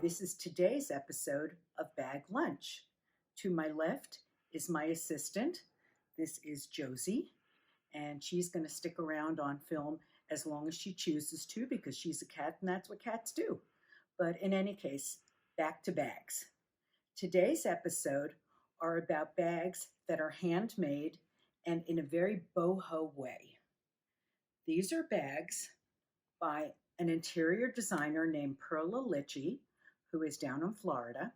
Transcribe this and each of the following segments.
This is today's episode of Bag Lunch. To my left is my assistant. This is Josie, and she's going to stick around on film as long as she chooses to because she's a cat and that's what cats do. But in any case, back to bags. Today's episode are about bags that are handmade and in a very boho way. These are bags by an interior designer named PURSEonality, who is down in Florida,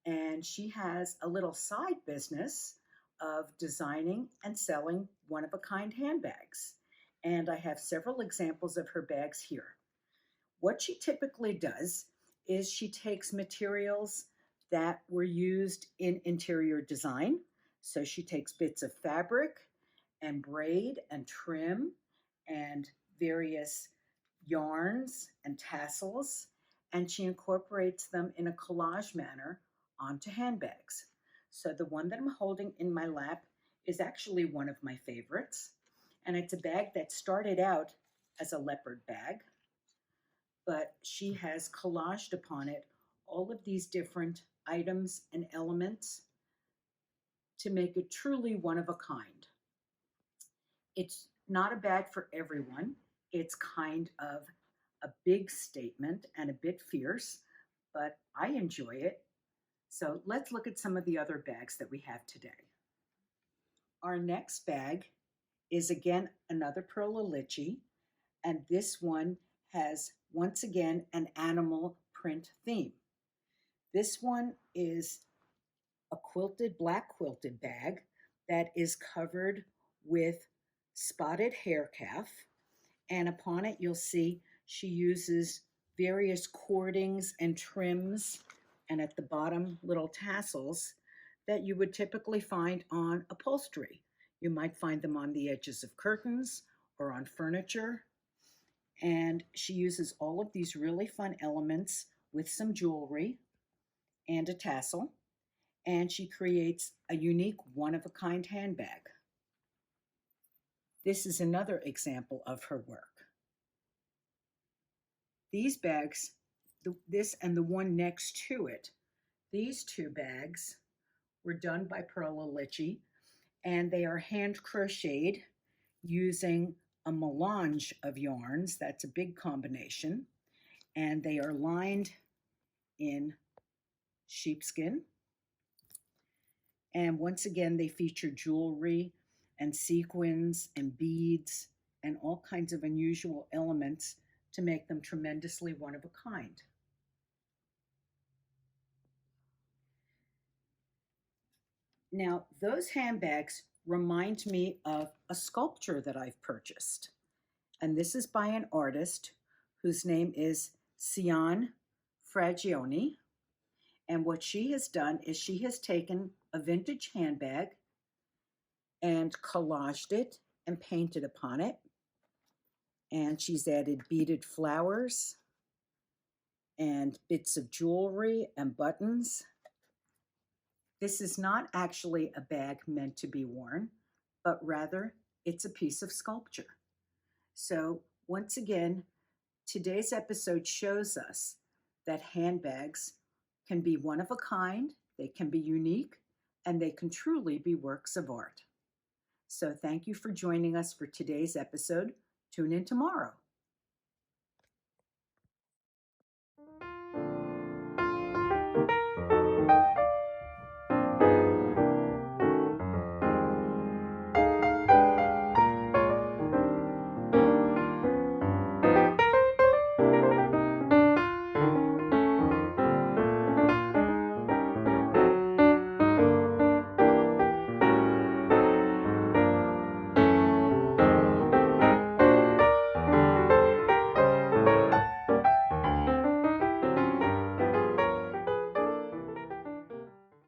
and she has a little side business of designing and selling one-of-a-kind handbags. And I have several examples of her bags here. What she typically does is she takes materials that were used in interior design. So she takes bits of fabric and braid and trim and various yarns and tassels, and she incorporates them in a collage manner onto handbags. So the one that I'm holding in my lap is actually one of my favorites, and it's a bag that started out as a leopard bag, but she has collaged upon it all of these different items and elements to make it truly one of a kind. It's not a bag for everyone. It's kind of a big statement and a bit fierce, but I enjoy it. So let's look at some of the other bags that we have today. Our next bag is again another PURSEonality, and this one has once again an animal print theme. This one is a black quilted bag that is covered with spotted hair calf, and upon it you'll see she uses various cordings and trims, and at the bottom little tassels that you would typically find on upholstery. You might find them on the edges of curtains or on furniture, and she uses all of these really fun elements with some jewelry and a tassel, and she creates a unique one-of-a-kind handbag. This is another example of her work. These bags, this and the one next to it, these two bags were done by PURSEonality, and they are hand crocheted using a melange of yarns. That's a big combination, and they are lined in sheepskin. And once again, they feature jewelry and sequins and beads and all kinds of unusual elements to make them tremendously one of a kind. Now, those handbags remind me of a sculpture that I've purchased. And this is by an artist whose name is Ilene Wood. And what she has done is she has taken a vintage handbag and collaged it and painted upon it. And she's added beaded flowers and bits of jewelry and buttons. This is not actually a bag meant to be worn, but rather it's a piece of sculpture. So once again, today's episode shows us that handbags can be one of a kind, they can be unique, and they can truly be works of art. So thank you for joining us for today's episode. Tune in tomorrow.